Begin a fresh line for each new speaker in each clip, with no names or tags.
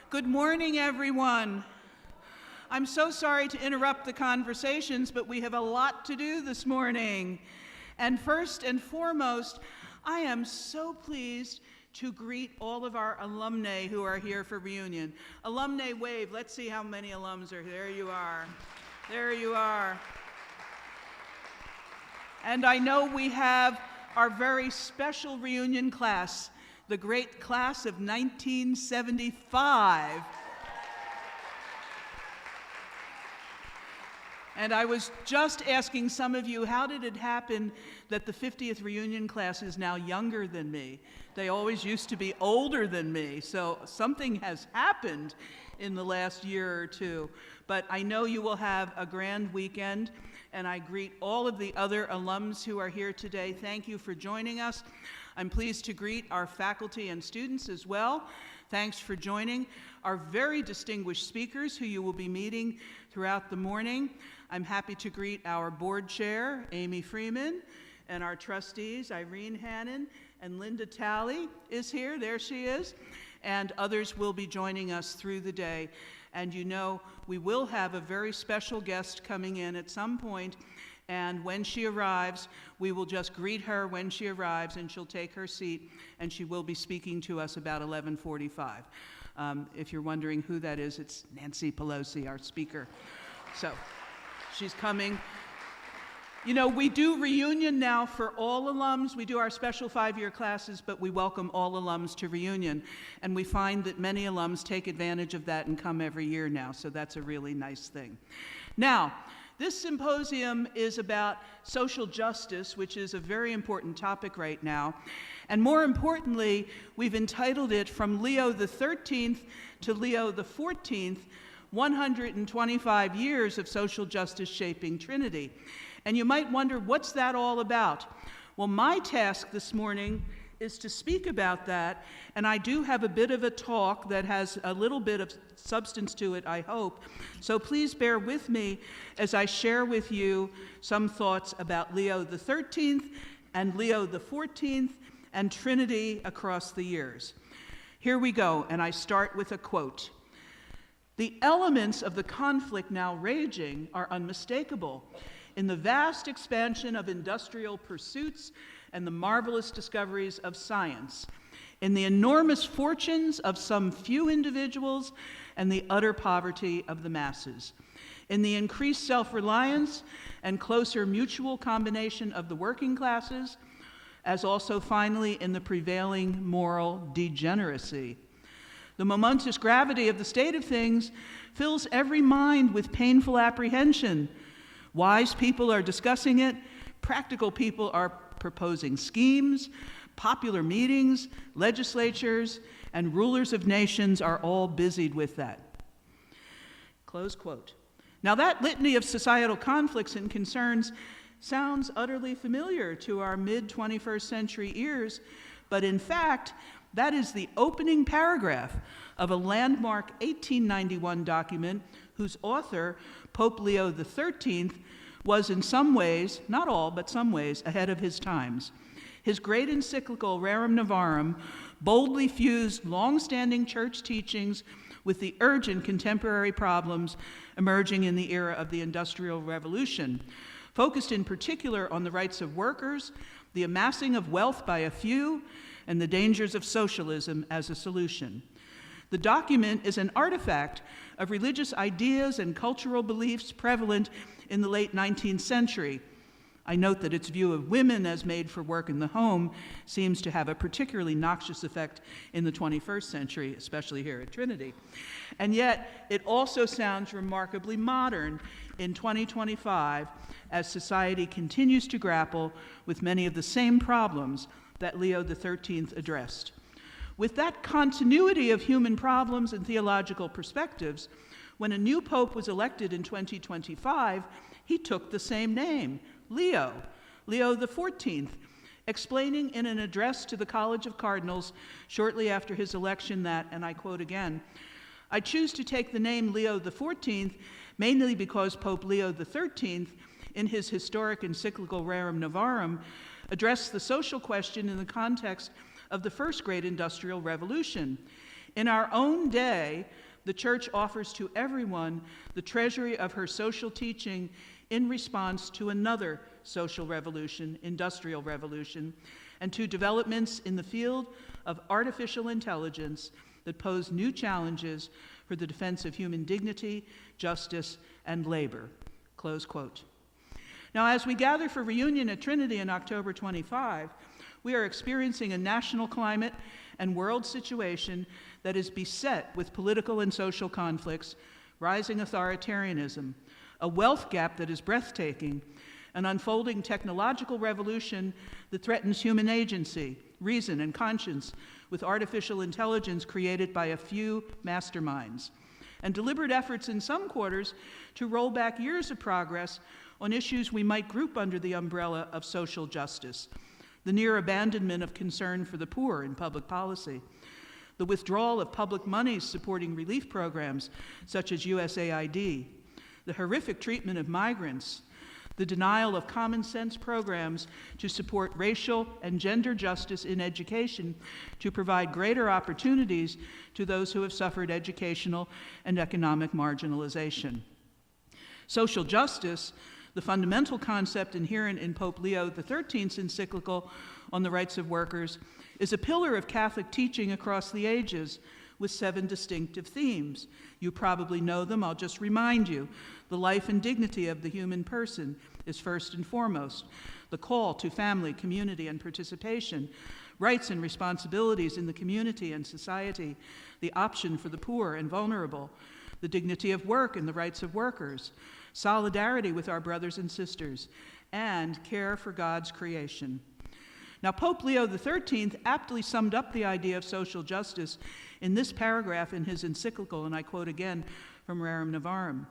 Good morning, everyone. I'm so sorry to interrupt the conversations, but we have a lot to do this morning. And first and foremost, I am so pleased to greet all of our alumni who are here for reunion. Alumni wave. Let's see how many alums are here. There you are. There you are. And I know we have our very special reunion class, the great class of 1975. And I was just asking some of you, how did it happen that the 50th reunion class is now younger than me? They always used to be older than me, so something has happened in the last year or two. But I know you will have a grand weekend, and I greet all of the other alums who are here today. Thank you for joining us. I'm pleased to greet our faculty and students as well. Thanks for joining. Our very distinguished speakers who you will be meeting throughout the morning. I'm happy to greet our board chair, Amy Freeman, and our trustees, Irene Hannon and Linda Talley is here. There she is. And others will be joining us through the day. And you know, we will have a very special guest coming in at some point, and when she arrives, we will just greet her when she arrives, and she'll take her seat, and she will be speaking to us about 11:45. If you're wondering who that is, it's Nancy Pelosi, our speaker. So she's coming. You know, we do reunion now for all alums. We do our special 5-year classes, but we welcome all alums to reunion. And we find that many alums take advantage of that and come every year now, so that's a really nice thing. Now, this symposium is about social justice, which is a very important topic right now. And more importantly, we've entitled it From Leo XIII to Leo XIV, 125 Years of Social Justice Shaping Trinity. And you might wonder, what's that all about? Well, my task this morning is to speak about that, and I do have a bit of a talk that has a little bit of substance to it, I hope. So please bear with me as I share with you some thoughts about Leo XIII and Leo XIV and Trinity across the years. Here we go, and I start with a quote. "The elements of the conflict now raging are unmistakable in the vast expansion of industrial pursuits and the marvelous discoveries of science, in the enormous fortunes of some few individuals and the utter poverty of the masses, in the increased self-reliance and closer mutual combination of the working classes, as also finally in the prevailing moral degeneracy. The momentous gravity of the state of things fills every mind with painful apprehension. Wise people are discussing it, practical people are proposing schemes, popular meetings, legislatures, and rulers of nations are all busied with that." Close quote. Now that litany of societal conflicts and concerns sounds utterly familiar to our mid-21st century ears, but in fact, that is the opening paragraph of a landmark 1891 document whose author, Pope Leo XIII, was in some ways, not all, but some ways, ahead of his times. His great encyclical Rerum Novarum boldly fused long-standing church teachings with the urgent contemporary problems emerging in the era of the Industrial Revolution, focused in particular on the rights of workers, the amassing of wealth by a few, and the dangers of socialism as a solution. The document is an artifact of religious ideas and cultural beliefs prevalent in the late 19th century. I note that its view of women as made for work in the home seems to have a particularly noxious effect in the 21st century, especially here at Trinity. And yet, it also sounds remarkably modern in 2025 as society continues to grapple with many of the same problems that Leo XIII addressed. With that continuity of human problems and theological perspectives, when a new pope was elected in 2025, he took the same name, Leo XIV, explaining in an address to the College of Cardinals shortly after his election that, and I quote again, "I choose to take the name Leo XIV mainly because Pope Leo XIII, in his historic encyclical Rerum Novarum, addressed the social question in the context of the first great industrial revolution. In our own day, the Church offers to everyone the treasury of her social teaching in response to another social revolution, industrial revolution, and to developments in the field of artificial intelligence that pose new challenges for the defense of human dignity, justice, and labor. Close quote. Now, as we gather for reunion at Trinity in October 25, we are experiencing a national climate and world situation that is beset with political and social conflicts, rising authoritarianism, a wealth gap that is breathtaking, an unfolding technological revolution that threatens human agency, reason, and conscience with artificial intelligence created by a few masterminds, and deliberate efforts in some quarters to roll back years of progress on issues we might group under the umbrella of social justice, the near abandonment of concern for the poor in public policy, the withdrawal of public monies supporting relief programs such as USAID, the horrific treatment of migrants, the denial of common sense programs to support racial and gender justice in education to provide greater opportunities to those who have suffered educational and economic marginalization. Social justice, the fundamental concept inherent in Pope Leo XIII's encyclical on the rights of workers, is a pillar of Catholic teaching across the ages with 7 distinctive themes. You probably know them, I'll just remind you. The life and dignity of the human person is first and foremost. The call to family, community, and participation. Rights and responsibilities in the community and society. The option for the poor and vulnerable. The dignity of work and the rights of workers. Solidarity with our brothers and sisters. And care for God's creation. Now, Pope Leo XIII aptly summed up the idea of social justice in this paragraph in his encyclical, and I quote again from Rerum Novarum.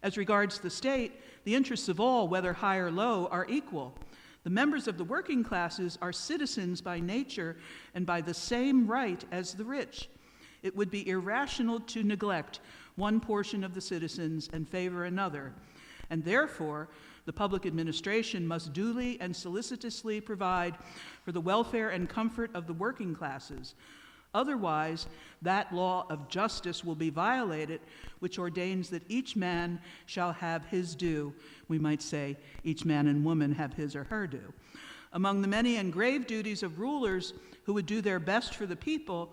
As regards the state, the interests of all, whether high or low, are equal. The members of the working classes are citizens by nature and by the same right as the rich. It would be irrational to neglect one portion of the citizens and favor another, and therefore, the public administration must duly and solicitously provide for the welfare and comfort of the working classes. Otherwise, that law of justice will be violated, which ordains that each man shall have his due. We might say, each man and woman have his or her due. Among the many and grave duties of rulers who would do their best for the people,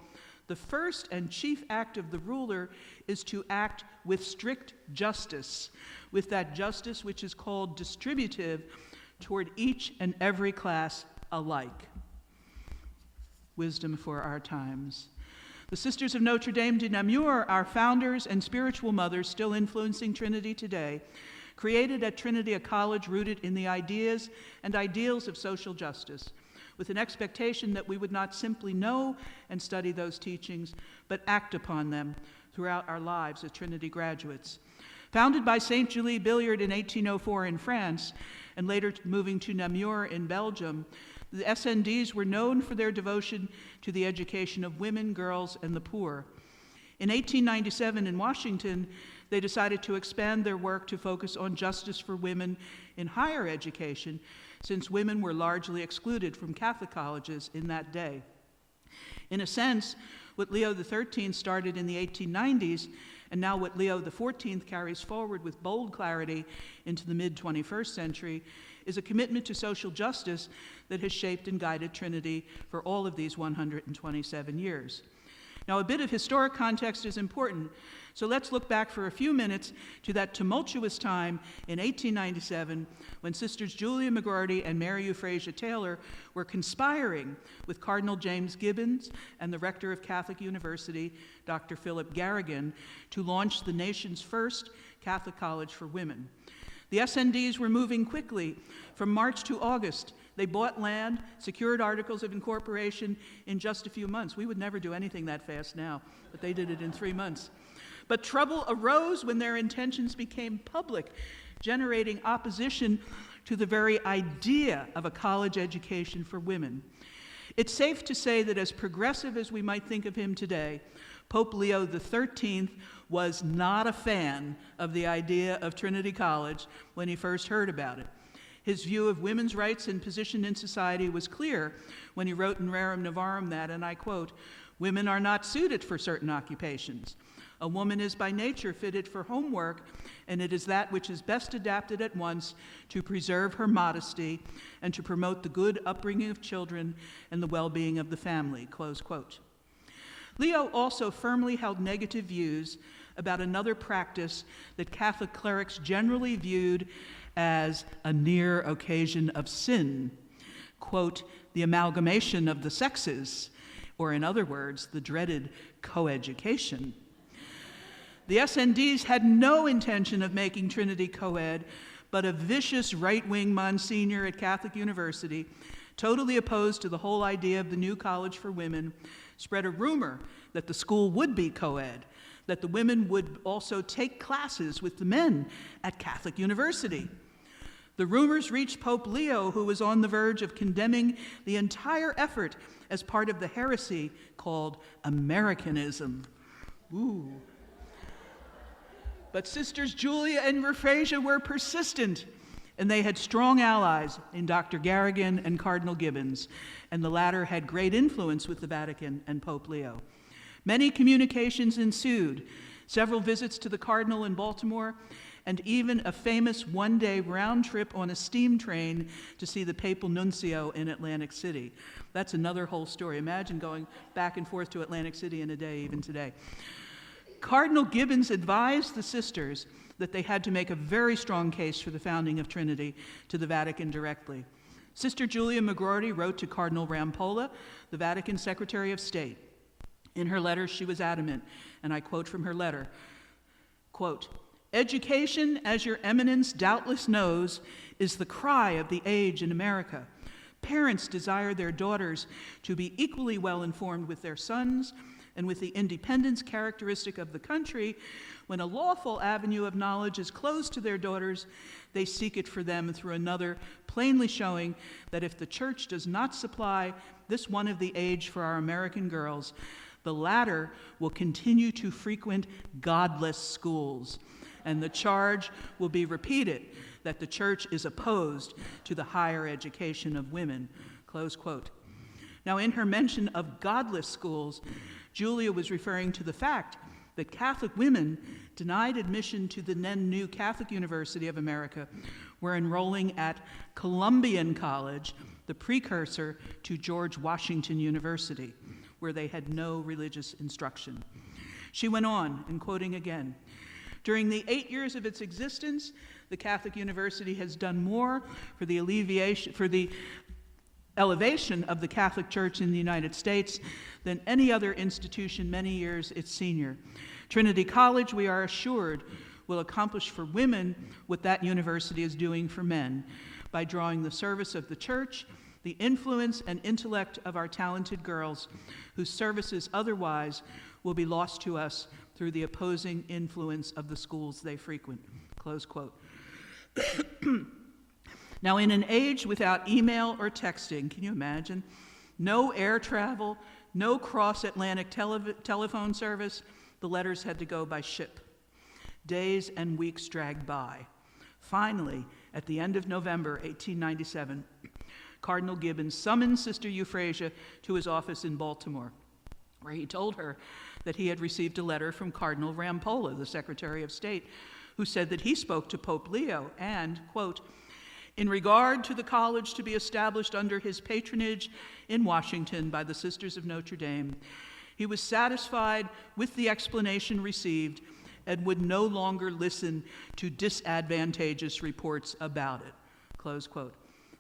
the first and chief act of the ruler is to act with strict justice, with that justice which is called distributive toward each and every class alike. Wisdom for our times. The Sisters of Notre Dame de Namur, our founders and spiritual mothers still influencing Trinity today, created at Trinity a college rooted in the ideas and ideals of social justice, with an expectation that we would not simply know and study those teachings, but act upon them throughout our lives as Trinity graduates. Founded by St. Julie Billiard in 1804 in France, and later moving to Namur in Belgium, the SNDs were known for their devotion to the education of women, girls, and the poor. In 1897 in Washington, they decided to expand their work to focus on justice for women in higher education, since women were largely excluded from Catholic colleges in that day. In a sense, what Leo XIII started in the 1890s, and now what Leo XIV carries forward with bold clarity into the mid-21st century, is a commitment to social justice that has shaped and guided Trinity for all of these 127 years. Now, a bit of historic context is important, so let's look back for a few minutes to that tumultuous time in 1897 when Sisters Julia McGuire and Mary Euphrasia Taylor were conspiring with Cardinal James Gibbons and the rector of Catholic University, Dr. Philip Garrigan, to launch the nation's first Catholic college for women. The SNDs were moving quickly. From March to August, they bought land, secured articles of incorporation in just a few months. We would never do anything that fast now, but they did it in 3 months. But trouble arose when their intentions became public, generating opposition to the very idea of a college education for women. It's safe to say that as progressive as we might think of him today, Pope Leo XIII was not a fan of the idea of Trinity College when he first heard about it. His view of women's rights and position in society was clear when he wrote in Rerum Novarum that, and I quote, "Women are not suited for certain occupations. A woman is by nature fitted for homework, and it is that which is best adapted at once to preserve her modesty and to promote the good upbringing of children and the well-being of the family," close quote. Leo also firmly held negative views about another practice that Catholic clerics generally viewed as a near occasion of sin, quote, "the amalgamation of the sexes," or in other words, the dreaded coeducation. The SNDs had no intention of making Trinity co-ed, but a vicious right-wing Monsignor at Catholic University, totally opposed to the whole idea of the new college for women, spread a rumor that the school would be co-ed, that the women would also take classes with the men at Catholic University. The rumors reached Pope Leo, who was on the verge of condemning the entire effort as part of the heresy called Americanism. Ooh. But Sisters Julia and Euphrasia were persistent, and they had strong allies in Dr. Garrigan and Cardinal Gibbons, and the latter had great influence with the Vatican and Pope Leo. Many communications ensued, several visits to the Cardinal in Baltimore, and even a famous one-day round trip on a steam train to see the papal nuncio in Atlantic City. That's another whole story. Imagine going back and forth to Atlantic City in a day, even today. Cardinal Gibbons advised the sisters that they had to make a very strong case for the founding of Trinity to the Vatican directly. Sister Julia McGuire wrote to Cardinal Rampolla, the Vatican Secretary of State. In her letter, she was adamant, and I quote from her letter, quote, "Education, as your eminence doubtless knows, is the cry of the age in America. Parents desire their daughters to be equally well informed with their sons, and with the independence characteristic of the country, when a lawful avenue of knowledge is closed to their daughters, they seek it for them through another, plainly showing that if the church does not supply this one of the age for our American girls, the latter will continue to frequent godless schools, and the charge will be repeated that the church is opposed to the higher education of women," close quote. Now, in her mention of godless schools, Julia was referring to the fact that Catholic women denied admission to the then new Catholic University of America were enrolling at Columbian College, the precursor to George Washington University, where they had no religious instruction. She went on, and quoting again, "During the 8 years of its existence, the Catholic University has done more for the elevation of the Catholic Church in the United States than any other institution many years its senior. Trinity College, we are assured, will accomplish for women what that university is doing for men by drawing the service of the church, the influence and intellect of our talented girls, whose services otherwise will be lost to us through the opposing influence of the schools they frequent," close quote. Now, in an age without email or texting, can you imagine? No air travel, no cross-Atlantic telephone service, the letters had to go by ship. Days and weeks dragged by. Finally, at the end of November 1897, Cardinal Gibbons summoned Sister Euphrasia to his office in Baltimore, where he told her that he had received a letter from Cardinal Rampolla, the Secretary of State, who said that he spoke to Pope Leo and, quote, "In regard to the college to be established under his patronage in Washington by the Sisters of Notre Dame, he was satisfied with the explanation received and would no longer listen to disadvantageous reports about it," close quote.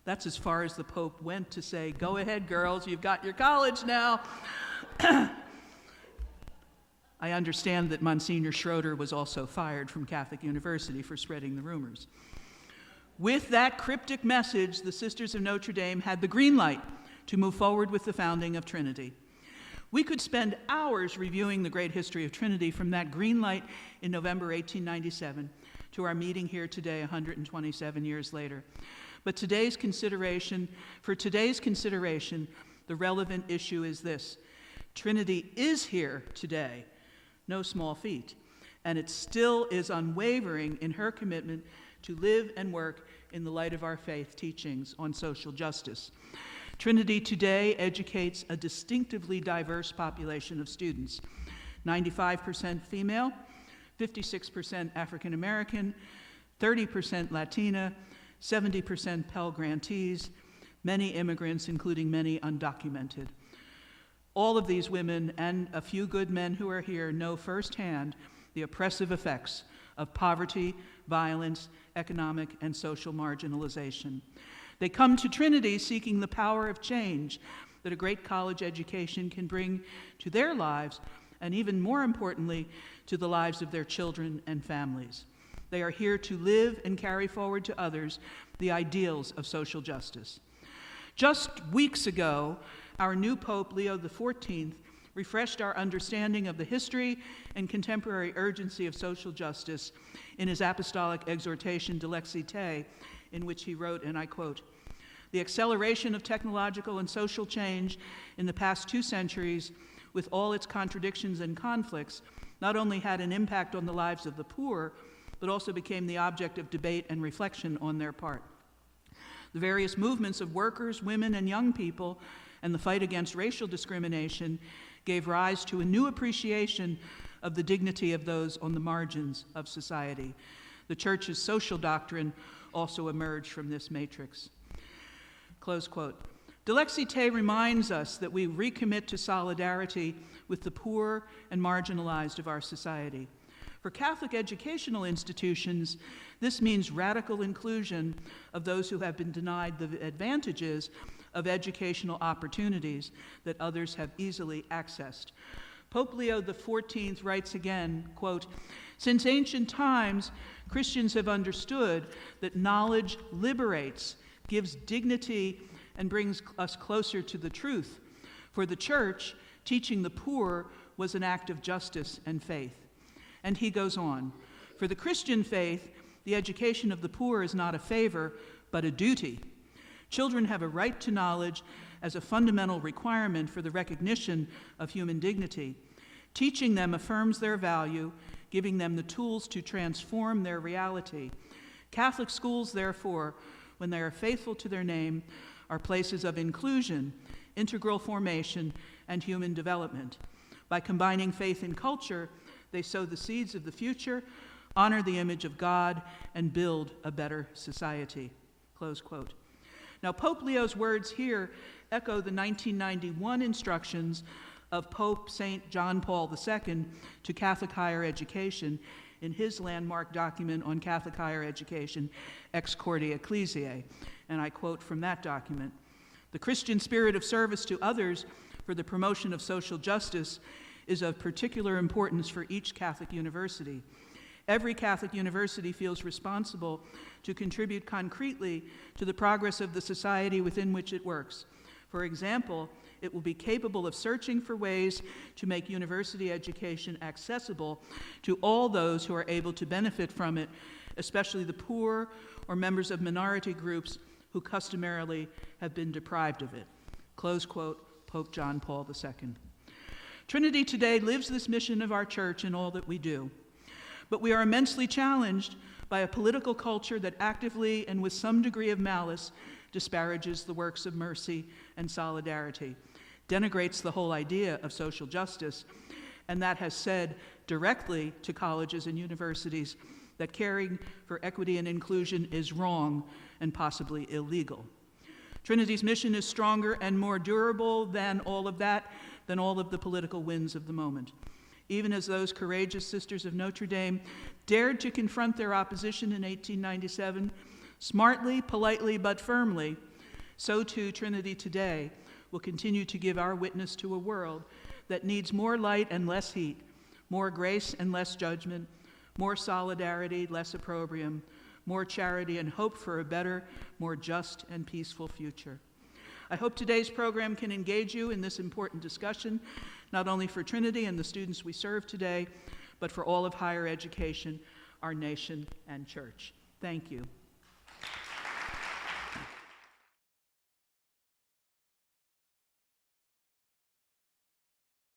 That's as far as the Pope went to say, "Go ahead, girls, you've got your college now." I understand that Monsignor Schroeder was also fired from Catholic University for spreading the rumors. With that cryptic message, the Sisters of Notre Dame had the green light to move forward with the founding of Trinity. We could spend hours reviewing the great history of Trinity from that green light in November 1897 to our meeting here today 127 years later. But for today's consideration, the relevant issue is this: Trinity is here today, no small feat, and it still is unwavering in her commitment to live and work in the light of our faith teachings on social justice. Trinity today educates a distinctively diverse population of students, 95% female, 56% African American, 30% Latina, 70% Pell grantees, many immigrants, including many undocumented. All of these women and a few good men who are here know firsthand the oppressive effects of poverty, violence, economic and social marginalization. They come to Trinity seeking the power of change that a great college education can bring to their lives, and even more importantly, to the lives of their children and families. They are here to live and carry forward to others the ideals of social justice. Just weeks ago, our new Pope, Leo XIV, refreshed our understanding of the history and contemporary urgency of social justice in his apostolic exhortation, Dilexi Te, in which he wrote, and I quote, "The acceleration of technological and social change in the past 2 centuries, with all its contradictions and conflicts, not only had an impact on the lives of the poor, but also became the object of debate and reflection on their part. The various movements of workers, women, and young people, and the fight against racial discrimination gave rise to a new appreciation of the dignity of those on the margins of society. The Church's social doctrine also emerged from this matrix." Close quote. Dilexi Te reminds us that we recommit to solidarity with the poor and marginalized of our society. For Catholic educational institutions, this means radical inclusion of those who have been denied the advantages of educational opportunities that others have easily accessed. Pope Leo XIV writes again, quote, "Since ancient times, Christians have understood that knowledge liberates, gives dignity, and brings us closer to the truth. For the Church, teaching the poor was an act of justice and faith." And he goes on, "For the Christian faith, the education of the poor is not a favor, but a duty. Children have a right to knowledge as a fundamental requirement for the recognition of human dignity. Teaching them affirms their value, giving them the tools to transform their reality. Catholic schools, therefore, when they are faithful to their name, are places of inclusion, integral formation, and human development. By combining faith and culture, they sow the seeds of the future, honor the image of God, and build a better society." Close quote. Now, Pope Leo's words here echo the 1991 instructions of Pope St. John Paul II to Catholic higher education in his landmark document on Catholic higher education, Ex Corde Ecclesiae. And I quote from that document, "The Christian spirit of service to others for the promotion of social justice is of particular importance for each Catholic university. Every Catholic university feels responsible to contribute concretely to the progress of the society within which it works. For example, it will be capable of searching for ways to make university education accessible to all those who are able to benefit from it, especially the poor or members of minority groups who customarily have been deprived of it." Close quote, Pope John Paul II. Trinity today lives this mission of our church in all that we do. But we are immensely challenged by a political culture that actively and with some degree of malice disparages the works of mercy and solidarity, denigrates the whole idea of social justice, and that has said directly to colleges and universities that caring for equity and inclusion is wrong and possibly illegal. Trinity's mission is stronger and more durable than all of that, than all of the political winds of the moment. Even as those courageous sisters of Notre Dame dared to confront their opposition in 1897, smartly, politely, but firmly, so too Trinity today will continue to give our witness to a world that needs more light and less heat, more grace and less judgment, more solidarity, less opprobrium, more charity and hope for a better, more just and peaceful future. I hope today's program can engage you in this important discussion, not only for Trinity and the students we serve today, but for all of higher education, our nation, and church. Thank you.